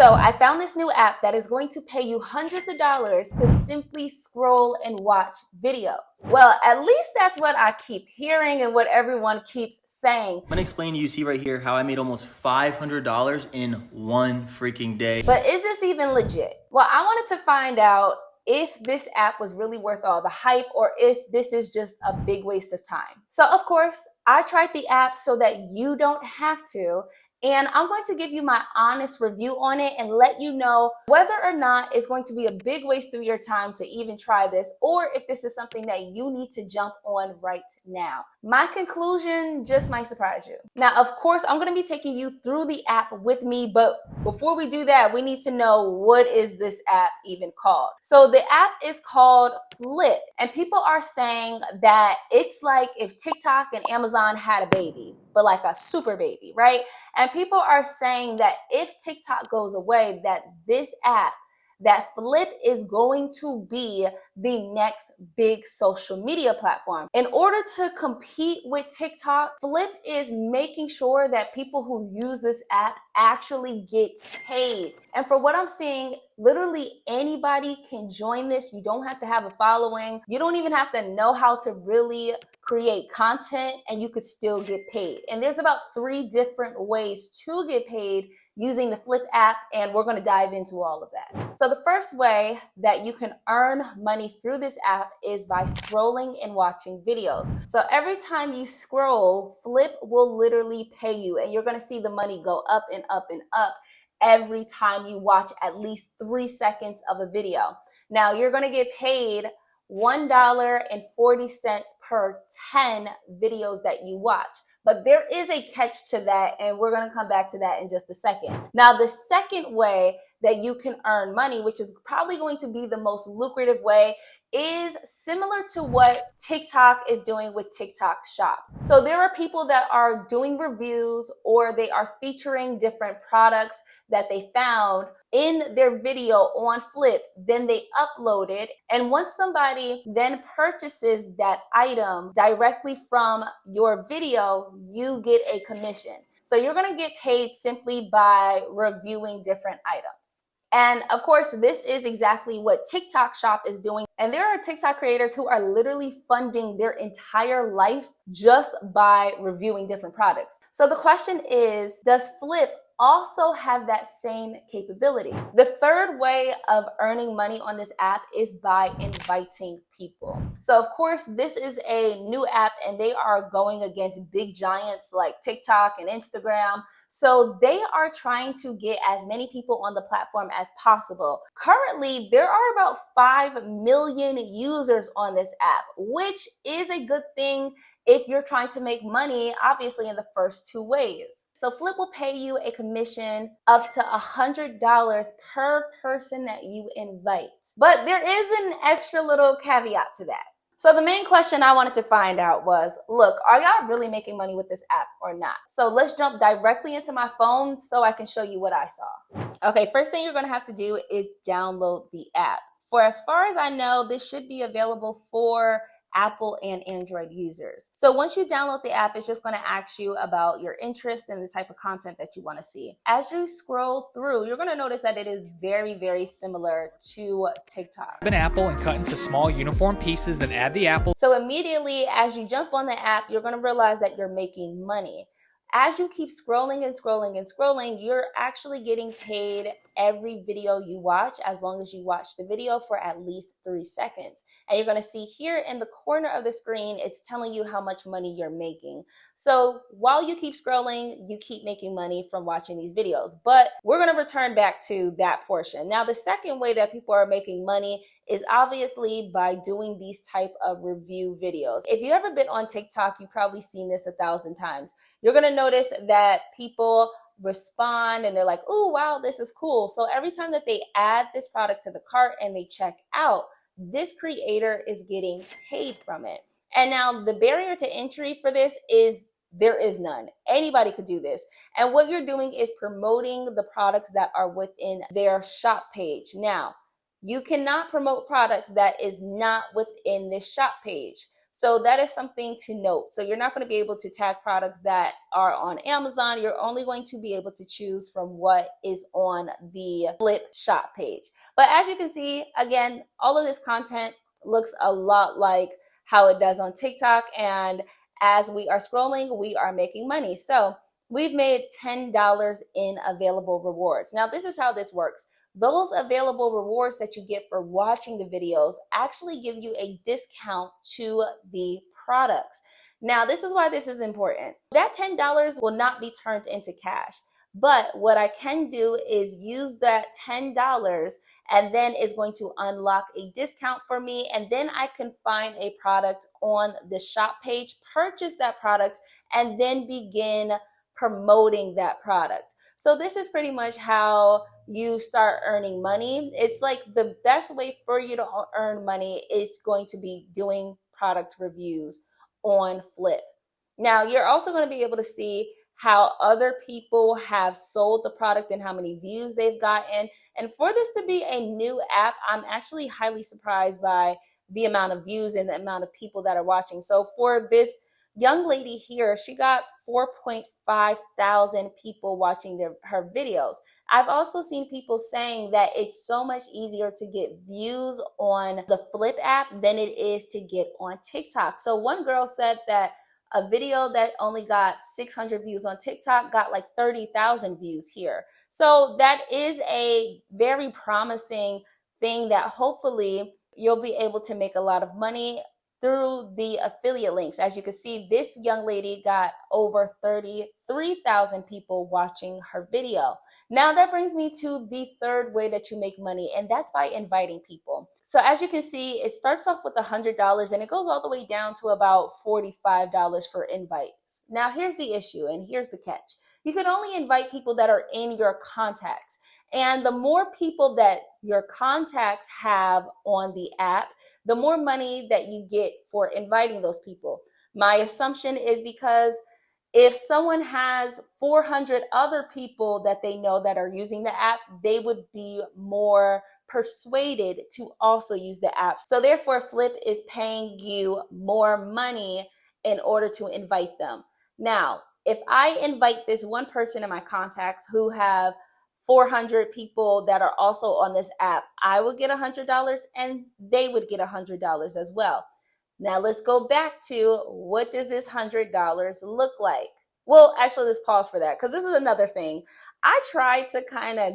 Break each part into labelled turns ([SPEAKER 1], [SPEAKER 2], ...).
[SPEAKER 1] So I found this new app that is going to pay you hundreds of dollars to simply scroll and watch videos. Well, at least that's what I keep hearing and what everyone keeps saying.
[SPEAKER 2] I'm gonna explain to you, see right here, how I made almost $500 in one freaking day.
[SPEAKER 1] But is this even legit? Well, I wanted to find out if this app was really worth all the hype or if this is just a big waste of time. So of course, I tried the app so that you don't have to. And I'm going to give you my honest review on it and let you know whether or not it's going to be a big waste of your time to even try this, or if this is something that you need to jump on right now. My conclusion just might surprise you. Now, of course, I'm going to be taking you through the app with me, but before we do that, we need to know, what is this app even called? So the app is called Flip, and people are saying that it's like if TikTok and Amazon had a baby, but like a super baby, right? And people are saying that if TikTok goes away, that this app, that Flip, is going to be the next big social media platform. In order to compete with TikTok, Flip is making sure that people who use this app actually get paid. And for what I'm seeing, literally anybody can join this. You don't have to have a following. You don't even have to know how to really create content, and you could still get paid. And there's about 3 different ways to get paid using the Flip app, and we're going to dive into all of that. So the first way that you can earn money through this app is by scrolling and watching videos. So every time you scroll, Flip will literally pay you, and you're going to see the money go up and up and up every time you watch at least 3 seconds of a video. Now you're going to get paid $1.40 per 10 videos that you watch. But there is a catch to that, and we're going to come back to that in just a second. Now, the second way that you can earn money, which is probably going to be the most lucrative way, is similar to what TikTok is doing with TikTok Shop. So there are people that are doing reviews, or they are featuring different products that they found in their video on Flip, then they upload it. And once somebody then purchases that item directly from your video, you get a commission. So you're going to get paid simply by reviewing different items. And of course, this is exactly what TikTok Shop is doing. And there are TikTok creators who are literally funding their entire life just by reviewing different products. So the question is, does Flip also have that same capability? The third way of earning money on this app is by inviting people. So of course, this is a new app, and they are going against big giants like TikTok and Instagram. So they are trying to get as many people on the platform as possible. Currently, there are about 5 million users on this app, which is a good thing if you're trying to make money, obviously, in the first 2 ways. So Flip will pay you a commission up to $100 per person that you invite. But there is an extra little caveat to that. So the main question I wanted to find out was, look, are y'all really making money with this app or not? So let's jump directly into my phone so I can show you what I saw. Okay, first thing you're going to have to do is download the app. For as far as I know, this should be available for Apple and Android users. So once you download the app, it's just going to ask you about your interests and the type of content that you want to see. As you scroll through, you're going to notice that it is very, very similar to TikTok.
[SPEAKER 3] An apple and cut into small uniform pieces, then add the apple.
[SPEAKER 1] So immediately as you jump on the app, you're going to realize that you're making money. As you keep scrolling and scrolling and scrolling, you're actually getting paid every video you watch, as long as you watch the video for at least 3 seconds. And you're going to see here in the corner of the screen, it's telling you how much money you're making. So while you keep scrolling, you keep making money from watching these videos. But we're going to return back to that portion. Now, the second way that people are making money is obviously by doing these type of review videos. If you've ever been on TikTok, you've probably seen this 1,000 times. You're going to notice that people respond and they're like, oh, wow, this is cool. So every time that they add this product to the cart and they check out, this creator is getting paid from it. And now the barrier to entry for this is there is none. Anybody could do this. And what you're doing is promoting the products that are within their shop page. Now, you cannot promote products that is not within this shop page. So that is something to note. So you're not going to be able to tag products that are on Amazon. You're only going to be able to choose from what is on the Flip shop page. But as you can see, again, all of this content looks a lot like how it does on TikTok. And as we are scrolling, we are making money. So we've made $10 in available rewards. Now, this is how this works. Those available rewards that you get for watching the videos actually give you a discount to the products. Now, this is why this is important. That $10 will not be turned into cash. But what I can do is use that $10 and then it's going to unlock a discount for me. And then I can find a product on the shop page, purchase that product, and then begin promoting that product. So this is pretty much how you start earning money. It's like the best way for you to earn money is going to be doing product reviews on Flip. Now, you're also going to be able to see how other people have sold the product and how many views they've gotten. And for this to be a new app, I'm actually highly surprised by the amount of views and the amount of people that are watching. So for this young lady here, she got 4.5 thousand people watching her videos. I've also seen people saying that it's so much easier to get views on the Flip app than it is to get on TikTok. So one girl said that a video that only got 600 views on TikTok got like 30,000 views here. So that is a very promising thing that hopefully you'll be able to make a lot of money through the affiliate links. As you can see, this young lady got over 33,000 people watching her video. Now that brings me to the third way that you make money, and that's by inviting people. So as you can see, it starts off with $100 and it goes all the way down to about $45 for invites. Now here's the issue and here's the catch. You can only invite people that are in your contacts. And the more people that your contacts have on the app, the more money that you get for inviting those people. My assumption is because if someone has 400 other people that they know that are using the app, they would be more persuaded to also use the app. So therefore, Flip is paying you more money in order to invite them. Now, if I invite this one person in my contacts who have 400 people that are also on this app, I would get $100 and they would get $100 as well. Now let's go back to what does this $100 look like? Well, actually, let's pause for that because this is another thing. I tried to kind of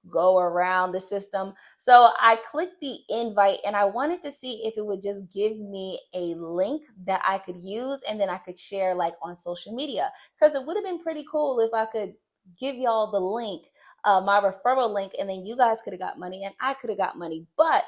[SPEAKER 1] go around the system. So I clicked the invite and I wanted to see if it would just give me a link that I could use and then I could share like on social media, because it would have been pretty cool if I could give y'all the link, my referral link, and then you guys could have got money and I could have got money. But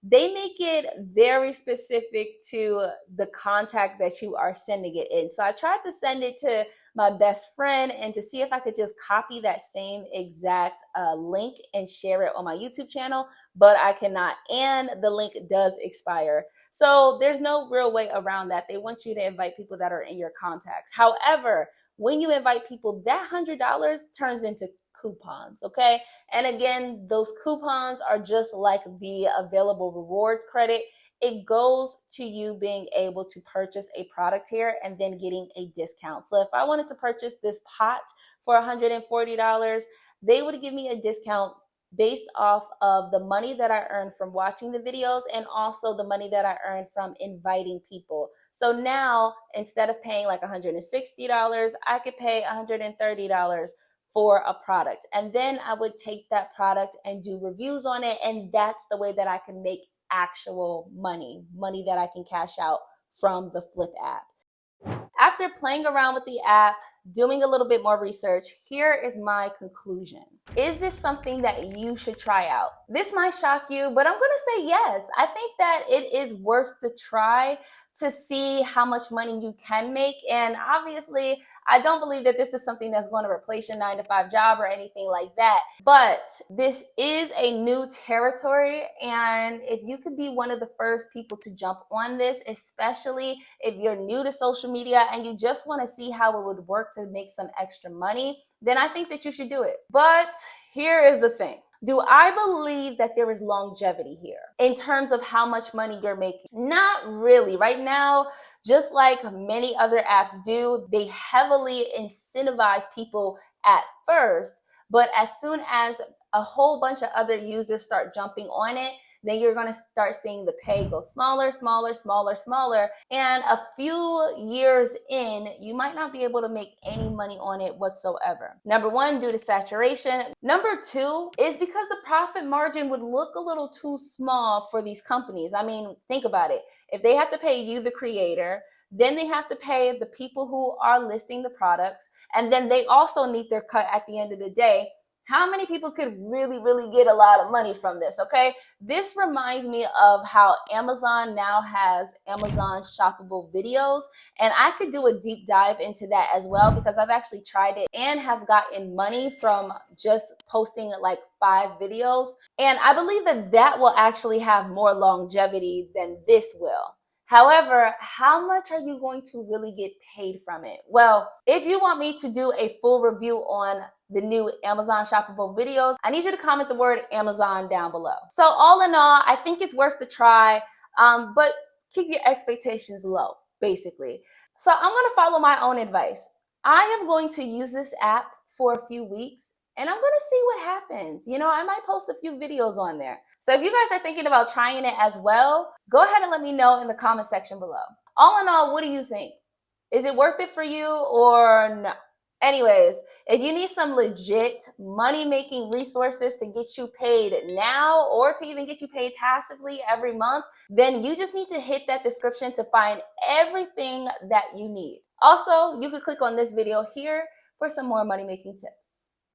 [SPEAKER 1] they make it very specific to the contact that you are sending it in. So I tried to send it to my best friend and to see if I could just copy that same exact link and share it on my YouTube channel, but I cannot. And the link does expire. So there's no real way around that. They want you to invite people that are in your contacts. However, when you invite people, that $100 turns into coupons, okay? And again, those coupons are just like the available rewards credit. It goes to you being able to purchase a product here and then getting a discount. So if I wanted to purchase this pot for $140, they would give me a discount based off of the money that I earned from watching the videos and also the money that I earned from inviting people. So now, instead of paying like $160, I could pay $130 for a product. And then I would take that product and do reviews on it. And that's the way that I can make actual money that I can cash out from the Flip app. After playing around with the app, doing a little bit more research, here is my conclusion. Is this something that you should try out? This might shock you, but I'm going to say yes. I think that it is worth the try to see how much money you can make. And obviously, I don't believe that this is something that's going to replace your 9-to-5 job or anything like that. But this is a new territory. And if you could be one of the first people to jump on this, especially if you're new to social media and you just want to see how it would work to make some extra money, then I think that you should do it. But here is the thing. Do I believe that there is longevity here in terms of how much money you're making? Not really. Right now, just like many other apps do, they heavily incentivize people at first, but as soon as a whole bunch of other users start jumping on it, then you're going to start seeing the pay go smaller, smaller, smaller, smaller. And a few years in, you might not be able to make any money on it whatsoever. Number one, due to saturation. Number two is because the profit margin would look a little too small for these companies. I mean, think about it. If they have to pay you, the creator, then they have to pay the people who are listing the products, and then they also need their cut at the end of the day. How many people could really get a lot of money from this, okay? This reminds me of how Amazon now has Amazon shoppable videos, and I could do a deep dive into that as well because I've actually tried it and have gotten money from just posting like 5 videos. And I believe that that will actually have more longevity than this will. However, how much are you going to really get paid from it? Well, if you want me to do a full review on the new Amazon shoppable videos, I need you to comment the word Amazon down below. So all in all, I think it's worth the try, but keep your expectations low, basically. So I'm gonna follow my own advice. I am going to use this app for a few weeks and I'm gonna see what happens. You know, I might post a few videos on there. So if you guys are thinking about trying it as well, go ahead and let me know in the comment section below. All in all, what do you think? Is it worth it for you or no? Anyways, if you need some legit money-making resources to get you paid now or to even get you paid passively every month, then you just need to hit that description to find everything that you need. Also, you can click on this video here for some more money-making tips.